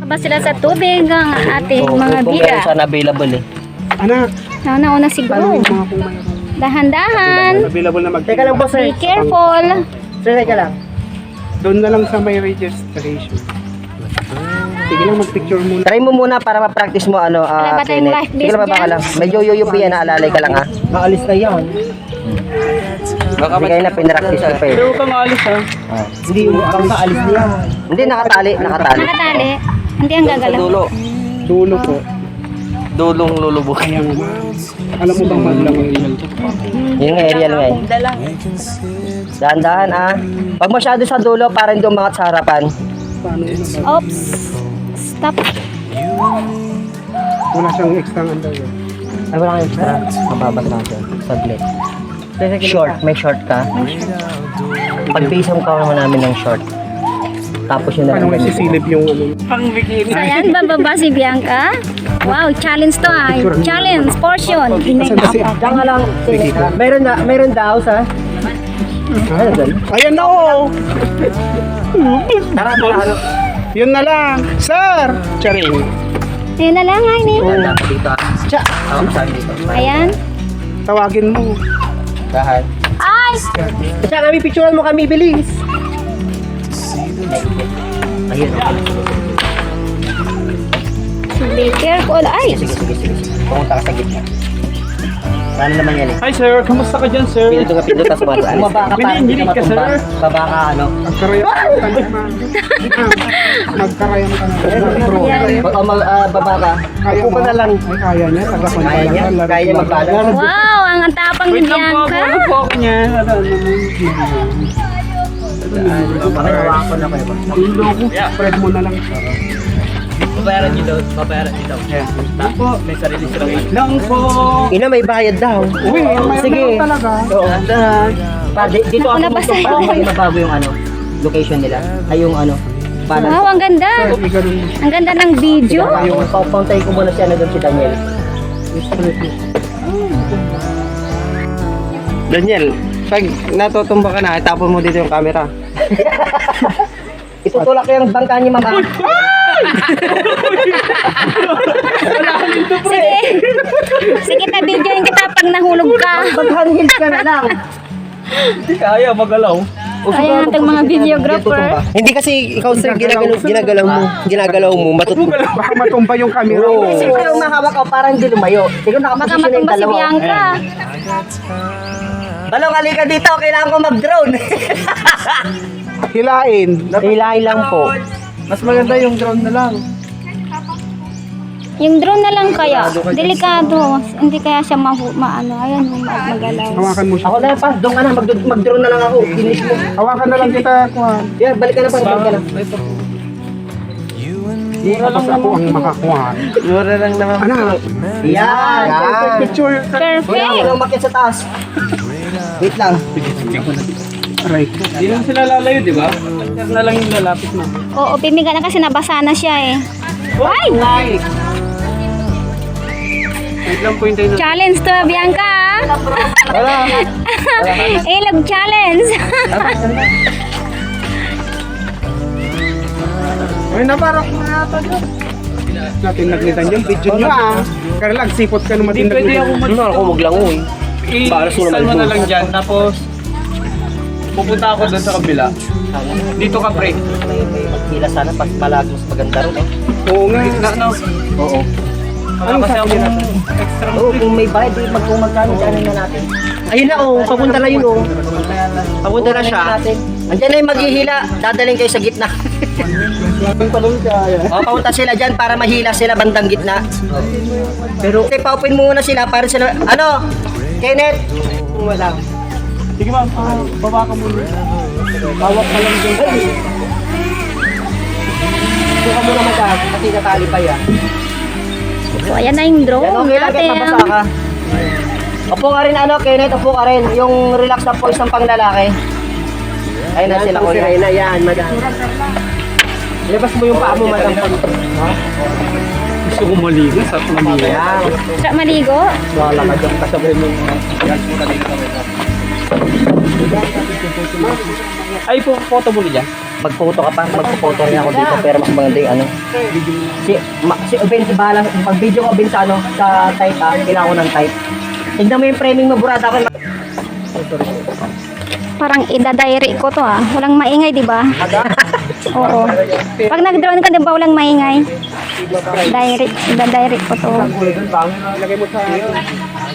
Ba sila sa tubig ang ating mga Kung bida? meron sana available eh. Anak, Nauna siguro. tanongin mo nga kung mayroon. Dahan-dahan. Available na Teka lang po Be sir. careful. Sir, teka lang. Doon na lang sa may registration. Sige lang, mag-picture muna. Try mo muna para ma-practice mo ano, Wala ba tayong life Sige lang, vest baba ka dyan? lang. Medyo yuyup yan, naalalay ka lang ha. Naalis na yan. Hindi kayo na pinractice ko pa eh. Pero kang alis ha. Hindi, bang naalis na yan. Hindi, nakatali. Nakatali. Hindi ang gagalaw. Dulo po. Dulong lulubog. Kaya nga, alam mo bang madlang ang email ko? Yun nga, aerial nga eh. Dahan-dahan ah. Pag masyado sa dulo, parang dumangat sa harapan. Paano yun? Oops. Stop. Wala siyang extra underwear. Ay, wala kang extra. Mababas natin. Saglit. Short. May short ka. Pag-pisang ka naman namin ng short. Tapos yun na Paano lang. may sisilip yung ano? So yan, bababa si Bianca. Wow, challenge to ah. Challenge, portion. Asan na si... Diyan nga lang. Meron daw sa... Ano doon? Ayan na oh! Tara, tara. Yun na lang! Sir! Charing! Ayun na lang, ay ni. Dito ah. Cha! Saan dito? Ayan. Tawagin mo. Dahan. Ay! Cha, kami picturean mo kami, bilis. Ayun. Be careful. Ay! Sige. Pumunta ka sa gitna. Paano naman yan eh? Hi sir! Kamusta ka dyan sir? Pinduto ka sumasali. Bumaba ka para hindi ka matumba. Baba ka ano. Magkarayan ka naman. Magkarayan ka naman. Baba ka. Kaya Upo ka na lang. Ay, kaya niya. Taga-konta Kaya niya. lang. Kaya niya magbalance. Wow, ang tapang ni Bianca. po ako niya. Ano naman. Pakinawa ko na kayo. Ulo ko. Spread mo na lang. Babayaran niyo daw, babayaran niyo daw. Lang po. May sarili silang Lang po. Ina, may bayad daw. Uy, may Sige. meron talaga. Oo. Dito Naku, ako nabasa para yun. hindi mabago yung ano, location nila. Ay yung ano, balance. Wow, ang ganda. May ganun. Ang ganda ng video. Yung pauntay ko muna siya na doon si Daniel. Daniel, pag natutumba ka na, itapon mo dito yung camera. Itutulak ko yung bangka ni Mama. Sige. Sige, ta-videoin kita pag nahulog ka. Mag-handheld ka na lang. Hindi kaya, magalaw. Ayan nating mga videographer. Hindi kasi ikaw sir, ginagalaw mo, matutumba. Baka matumba yung camera. Siyempre yung mahawak ka parang hindi lumayo. Ikaw Baka nakaposisyon na yung matumba si dalawa. Bianca. Balong, halika dito. Kailangan ko mag-drone. Hilain. Hilahin lang po. Mas maganda yung drone na lang. Yung drone na lang kaya. Delikado. Hindi kaya siya maano. Ayan, magalaw. Hawakan mo siya. Ako na pa. Doon ka na. Mag-drone na lang ako. Finish mo. Hawakan na lang kita, Kuhan. Yan, balik ka na pa. Balik ka na. Tapos ako ang makakuha. Mura lang naman. Anak, Yan. Yan. picture. Wala Perfect. lang makit sa taas. Wait lang. Aray. Hindi lang sila lalayo, di ba? Sir na lang yung lalapit mo. Oo, pimiga na kasi nabasa na siya eh. Ay! Wait lang po yung tayo na. Challenge to, Bianca. Ilog challenge. Ay, nabarak na yata dyan. Natin naglitan yung video nyo ah. Kaya lang, sipot ka naman Hindi pwede ako Ako wag lang uy. Para sa i-install mo na lang dyan, tapos pupunta ako doon sa kabila. Dito ka break. May hila sana pas palagi mas maganda ron eh. Oo nga. No. Oo. Wala kasi akong extra Oo, kung may bayad, kung magkano dyan na natin. Ayun na oh, papunta na yun oh. Papunta na siya. Andiyan na yung maghihila, dadalhin kayo sa gitna. Papunta sila dyan para mahila sila bandang gitna. Pero, paupuin mo muna sila para sila, ano? Kenneth? Kung wala. Sige ma'am, baba ka muna. Hawak ka lang dyan. Hindi ka muna matag, kasi natali pa yan. So, ayan na yung drone Yan, okay lang, kahit mabasa natin. ka. Upo ka rin ano, Kenneth, upo ka rin. Yung relax na voice ng panglalaki. Ayun na sila ko. Ayun na yan, madam. Ilabas mo yung paa mo, madam. Gusto ko maligo sa pamilya. Ayan. Sa maligo. Wala ka dyan, kasabay mo. Ay, po, photo mo niya. magphoto ka pa, magpo-photo rin ako dito pero mas maganda yung ano. Si Ubin, bahala, pag video ko Ubin sa ano, sa type kailangan ko ng type. Tignan mo yung framing mo, burata ko. Parang ida-diary ko to Walang maingay, di ba? Oo. Pag nag-drone ka, di ba walang maingay? Ida-diary ko to.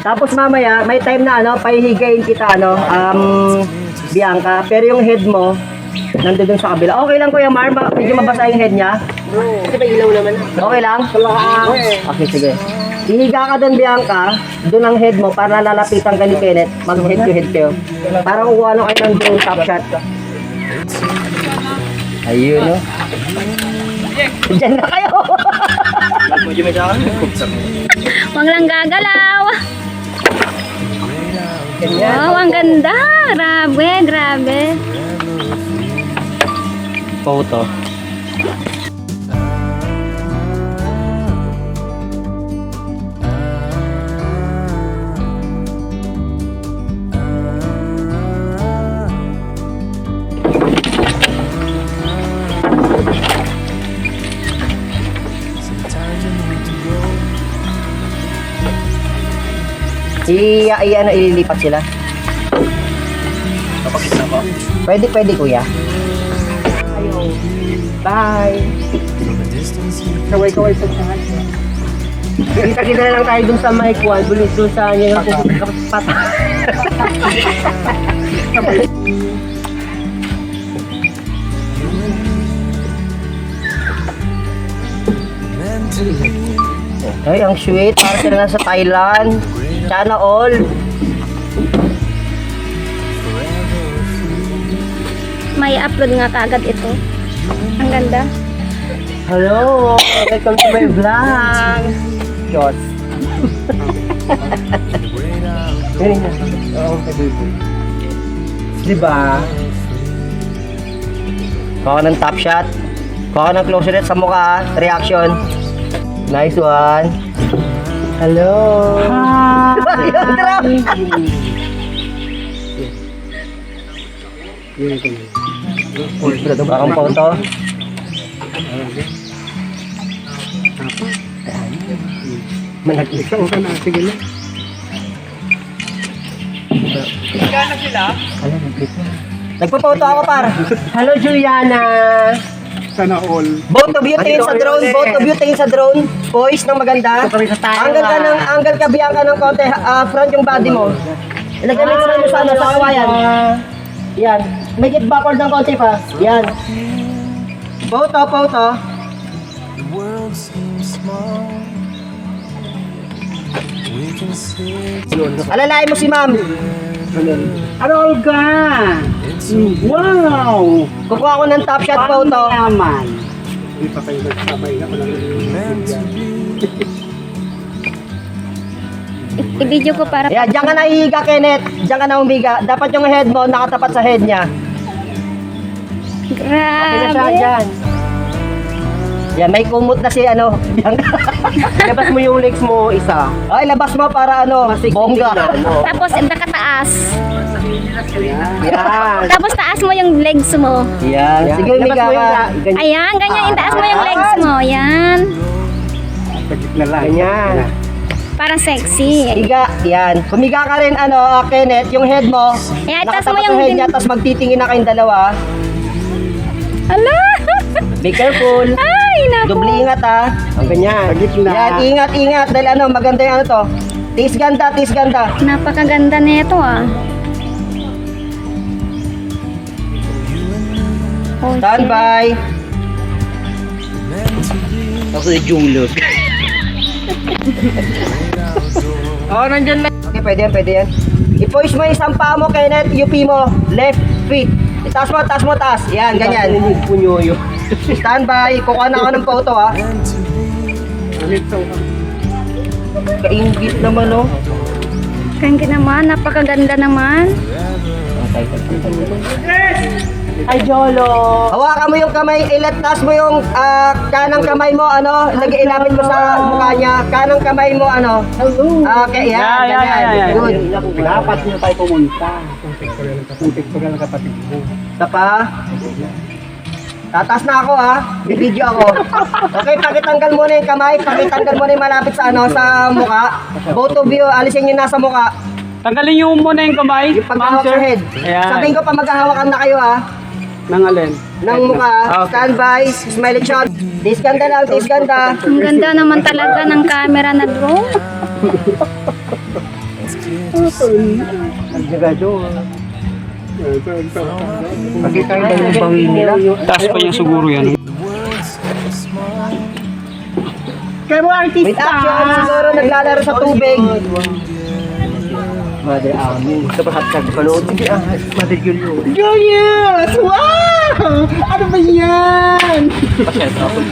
Tapos mamaya, may time na ano, pahihigayin kita ano, Bianca, pero yung head mo, nandun dun sa kabila. Okay lang Kuya Mar, medyo mabasa yung head niya. Kasi may ilaw naman. Okay lang? Okay, sige. Ihiga ka doon, Bianca, doon ang head mo para lalapitan ka ni Kenneth. Mag-head to head kayo. Para kukuha nung kayo ng drone top shot. Ayun, no? Diyan na kayo. Huwag lang gagalaw. Wow, ang ganda. Grabe. Photo. Ililipat sila. Pwede kuya. Bye. Kaway-kaway sa saan. Kita na lang tayo dun sa mic wall. Bulis dun sa niya yung pata. Ay, ang sweet. Parang sila nasa Thailand. Sana all. May upload nga kagad ito. Ang ganda. Hello! Welcome to my vlog! Diyos. Ganyan na. Oo, diba? Kuha ka ng top shot. Kuha ka ng close ulit sa mukha. Reaction. Nice one. Hello! Bakang photo. Malaglig ka, okay na. Sige na. Gana sila? Nagpa-photo ako para. Hello Juliana! Sana all. Both of you tingin sa drone, both of you tingin sa drone. Poise ng maganda. Angle ka Bianca ng konti, front yung body mo. Ilagay mo yung sa ano, sa kawayan. Yan. Make it backward ng konti pa. Yan. Photo. Alalain mo si ma'am. Ano, Olga? Wow! Kukuha ko ng top shot photo. Naman. Hindi pa kayo nagsabay na. I-video ko para Yan, diyan ka na hihiga, Kenneth. Diyan ka na umiga. Dapat yung head mo nakatapat sa head niya. Okay na siya grabe. dyan. Yan, may kumot na si ano. Labas mo yung legs mo isa. Ay, labas mo para ano, bongga. Tapos nakataas. Yan. Tapos taas mo yung legs mo. Yan. Sige, umiga ka. Ayan, ganyan. Itaas mo yung legs mo. Yan. Pagit na lang. Ganyan. Parang sexy. Higa, yan. Humiga ka rin, ano, Kenneth, yung head mo. Ayan, itaas mo Nakatapat yung sa head niya, tapos magtitingin na kayong dalawa. Ala! Be careful. Ay, naku. Doble ingat ha. Ang ganyan. Pagit na. Yan, ingat. Dahil ano, maganda yung ano to. Tiis ganda. Napakaganda nito Oh, Stand by. Ako yung julog. Nandyan lang. Okay, pwede yan. I-push mo yung isang paa mo, Kenneth. UP mo. Left feet. Taas mo. Yan, ganyan. Punyoyo. Stand by. Kukuha na ako ng photo ha. Kaingit naman oh. Kaya naman, napakaganda naman. Ay, Jolo. Hawakan mo yung kamay, taas mo yung kanang kamay mo, ano, ilapit mo sa mukha niya. Kanang kamay mo, ano. Okay, yan, ganyan. Good. Dapat nyo tayo pumunta. Yung pictorial kapatid mo. Isa pa. Tataas na ako ha. Bibidyo ako. Okay, pakitanggal muna yung kamay. Pakitanggal muna yung malapit sa sa mukha. Both of you, alisin yung nasa mukha. Tanggalin niyo muna yung kamay. Yung paghawak sa head. Ayan. Sabihin ko pa maghahawakan na kayo ha. Nang alin? Ng mukha. Okay. Stand by. Smiley shot. Tis ganda lang. Tis ganda. Ang ganda naman talaga ng camera na drone. Makita ba yung bangin nila? Taas pa niya siguro yan. Kaya mo artista! With action, siguro naglalaro sa tubig. Mother Amin. Ito pa hatag panood. Sige Mother Julio. Julius! Wow! Ano ba yan?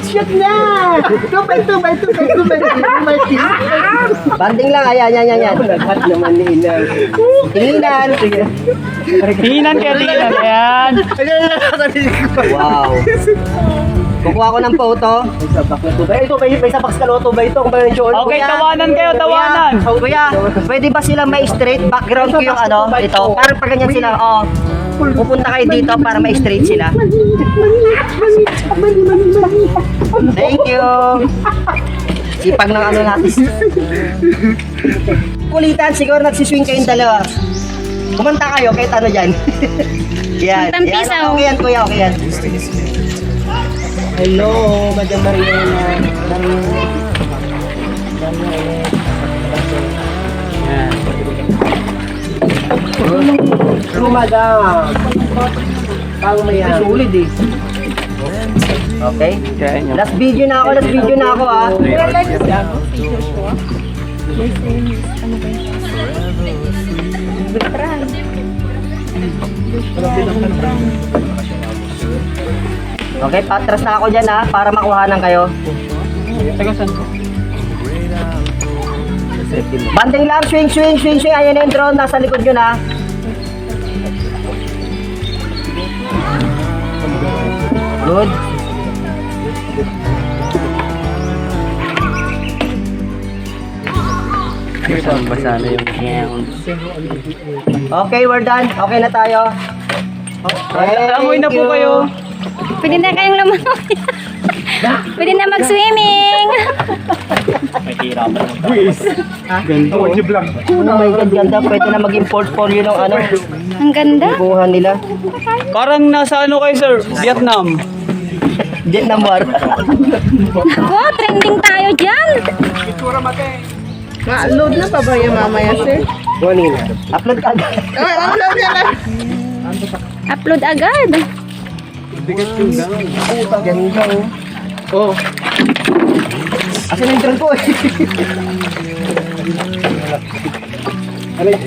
Shit na! 2x2x2x2x2 Banding lang. Ayan. Lahat naman nila. Tinginan. Tinginan kaya tinginan. Ayan. Wow. Kukuha ko ng photo. Ito, may sapak sa loto ba ito? Kung ba yung John? Okay, Kuya. tawanan kayo, tawanan. Kuya, pwede ba sila may straight? Background ko yung ito. Parang pag ganyan sila, pupunta kayo dito para may straight sila. Thank you. Sipag ng natin. Kulitan, siguro nagsiswing kayong dalawa. Kumanta kayo, kahit ano dyan. Yan. Tampisaw. Okay yan, kuya, okay yan. Hello, Madam Mariana. Hello, Madam. Pang mayan. Sulit eh. Okay. Last video na ako ah. Okay, patras na ako dyan ha, para makuhanan kayo. Banding lang, swing. Ayan na yung drone, nasa likod nyo na. Good. Okay, we're done. Okay na tayo. Amoy na po kayo. Pwede na kayong lumangoy. Pwede na mag-swimming. Oh, yung vlog. Oh my God, ganda. Pwede na maging portfolio ng Ang ganda. kuha nila. Parang nasa ano kayo, sir? Vietnam. Vietnam War. Ako, trending tayo dyan. Ma-load na pa ba yung mamaya, sir? Upload ka agad. Upload na lang. Upload agad. Ganda oh. Oh. Asan yung drone ko eh? Ano yung